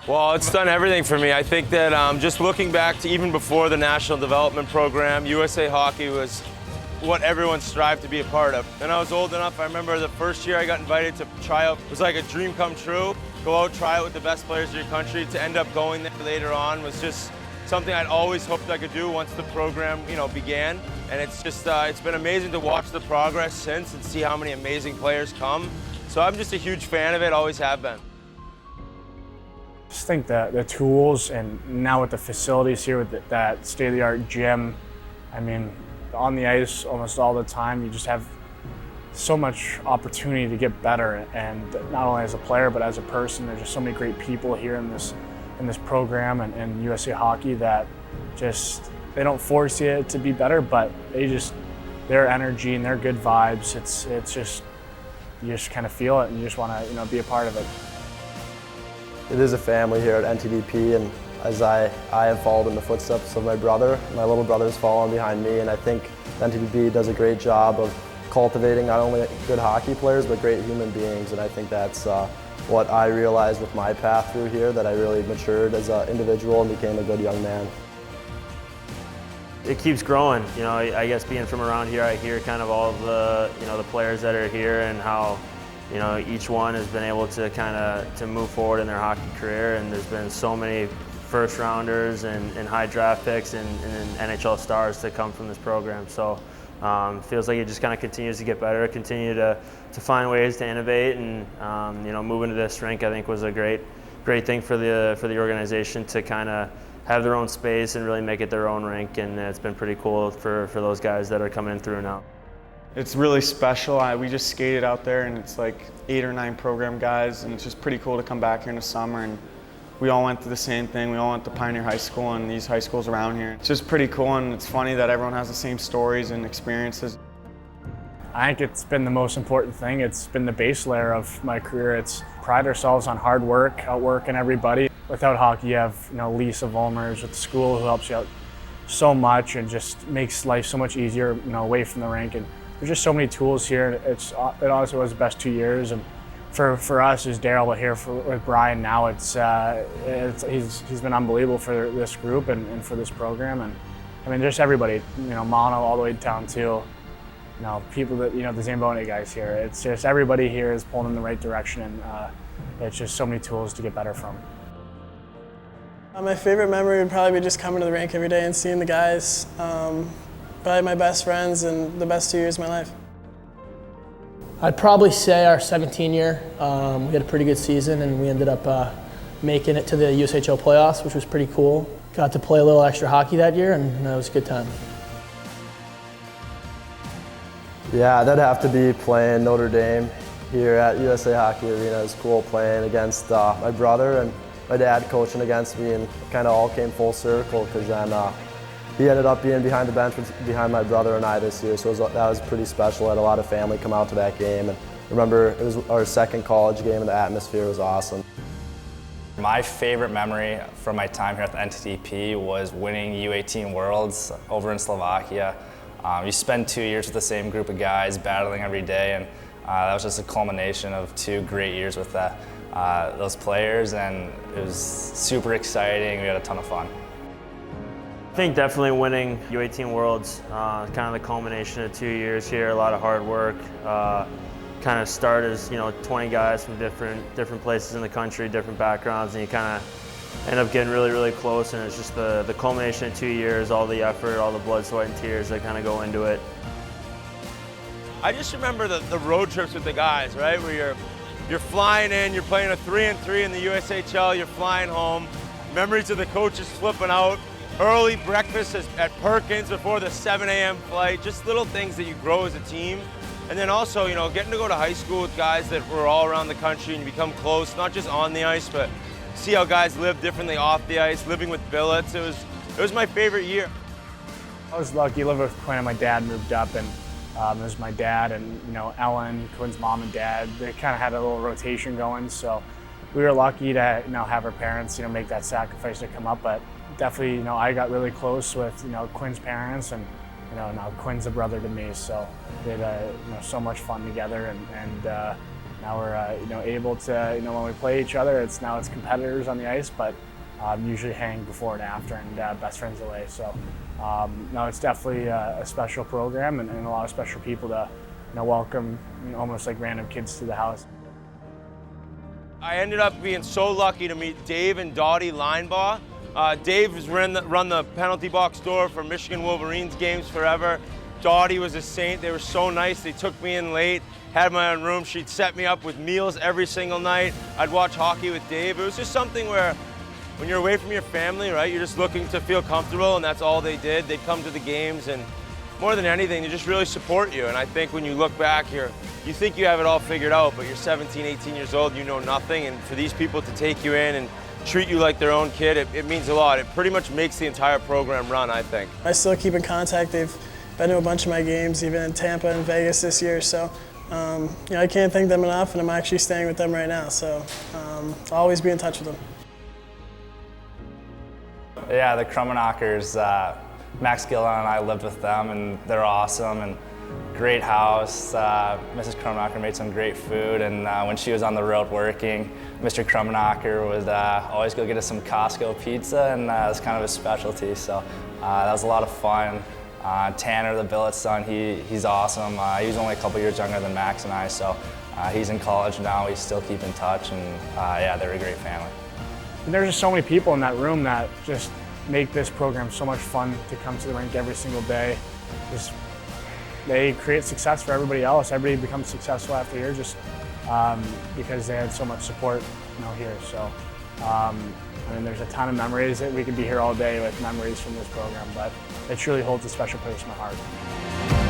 Well, it's done everything for me. I think that just looking back to even before the National Development Program, USA Hockey was what everyone strived to be a part of. And I was old enough, I remember the first year I got invited to try out, it was like a dream come true. Go out, try out with the best players of your country. To end up going there later on was just something I'd always hoped I could do once the program, began. And it's just, it's been amazing to watch the progress since and see how many amazing players come. So I'm just a huge fan of it, always have been. I just think that the tools and now with the facilities here with that state-of-the-art gym, I mean, on the ice almost all the time, you just have so much opportunity to get better, and not only as a player but as a person. There's just so many great people here in this program and USA Hockey that just, they don't force you to be better, but their energy and their good vibes, it's just, you just kind of feel it and you just want to be a part of it. It is a family here at NTDP, and as I have followed in the footsteps of my brother. My little brother's following behind me, and I think NTDP does a great job of cultivating not only good hockey players, but great human beings, and I think that's what I realized with my path through here, that I really matured as an individual and became a good young man. It keeps growing. I guess being from around here, I hear kind of all of the, the players that are here and how, each one has been able to to move forward in their hockey career, and there's been so many first rounders and high draft picks and NHL stars to come from this program. So it feels like it just kind of continues to get better, continue to find ways to innovate, and moving to this rink I think was a great thing for the organization to kind of have their own space and really make it their own rink, and it's been pretty cool for those guys that are coming through now. It's really special. We just skated out there, and it's like 8 or 9 program guys, and it's just pretty cool to come back here in the summer. And we all went through the same thing. We all went to Pioneer High School and these high schools around here. It's just pretty cool, and it's funny that everyone has the same stories and experiences. I think it's been the most important thing. It's been the base layer of my career. It's pride ourselves on hard work, outworking everybody. Without hockey, you have Lisa Volmers with the school who helps you out so much and just makes life so much easier, away from the rink. And there's just so many tools here. It honestly was the best 2 years, and for us as Daryl, but here with Brian now, he's been unbelievable for this group and for this program. And I mean, just everybody, Mono all the way down to people that the Zamboni guys here. It's just everybody here is pulling in the right direction, and it's just so many tools to get better from. My favorite memory would probably be just coming to the rink every day and seeing the guys. Probably my best friends and the best 2 years of my life. I'd probably say our 17 year. We had a pretty good season, and we ended up making it to the USHL playoffs, which was pretty cool. Got to play a little extra hockey that year, and it was a good time. Yeah, that'd have to be playing Notre Dame here at USA Hockey Arena. It was cool playing against my brother and my dad coaching against me, and it kind of all came full circle because then he ended up being behind the bench behind my brother and I this year, so that was pretty special. I had a lot of family come out to that game, and remember it was our second college game, and the atmosphere was awesome. My favorite memory from my time here at the NTDP was winning U18 Worlds over in Slovakia. You spend 2 years with the same group of guys battling every day, and that was just a culmination of 2 great years with those players, and it was super exciting. We had a ton of fun. I think definitely winning U18 Worlds, kind of the culmination of 2 years here, a lot of hard work. Kind of start as 20 guys from different places in the country, different backgrounds, and you kind of end up getting really, really close, and it's just the culmination of 2 years, all the effort, all the blood, sweat, and tears that kind of go into it. I just remember the road trips with the guys, right? Where you're flying in, you're playing a 3-3 in the USHL, you're flying home. Memories of the coaches flipping out, early breakfast at Perkins before the 7 a.m. flight, just little things that you grow as a team. And then also, getting to go to high school with guys that were all around the country and you become close, not just on the ice, but see how guys live differently off the ice, living with billets. It was my favorite year. I was lucky, living with Quinn, and my dad moved up, and it was my dad and Ellen, Quinn's mom and dad. They kind of had a little rotation going, so we were lucky to have our parents make that sacrifice to come up. But definitely, I got really close with Quinn's parents, and now Quinn's a brother to me, so we had so much fun together, and now we're able to, when we play each other, it's competitors on the ice, but usually hang before and after, and best friends away. So no, it's definitely a special program, and a lot of special people to welcome almost like random kids to the house. I ended up being so lucky to meet Dave and Dottie Linebaugh. Dave has run the penalty box door for Michigan Wolverines games forever. Dottie was a saint. They were so nice. They took me in late, had my own room. She'd set me up with meals every single night. I'd watch hockey with Dave. It was just something where when you're away from your family, right, you're just looking to feel comfortable, and that's all they did. They'd come to the games, and more than anything, they just really support you. And I think when you look back, you think you have it all figured out, but you're 17, 18 years old, you know nothing. And for these people to take you in and treat you like their own kid, it means a lot. It pretty much makes the entire program run, I think. I still keep in contact. They've been to a bunch of my games, even in Tampa and Vegas this year. So I can't thank them enough, and I'm actually staying with them right now. So I'll always be in touch with them. Yeah, the Krummenackers, Max Gillen and I lived with them, and they're awesome, and great house. Mrs. Krummenacker made some great food, and when she was on the road working, Mr. Krummenacker would always go get us some Costco pizza, and that was kind of his specialty, so that was a lot of fun. Tanner, the billet's son, he's awesome. He was only a couple years younger than Max and I, so he's in college now. We still keep in touch, and yeah, they're a great family. There's just so many people in that room that just make this program so much fun to come to the rink every single day. They create success for everybody else. Everybody becomes successful after here just because they had so much support here. So I mean, there's a ton of memories that we could be here all day with memories from this program, but it truly holds a special place in my heart.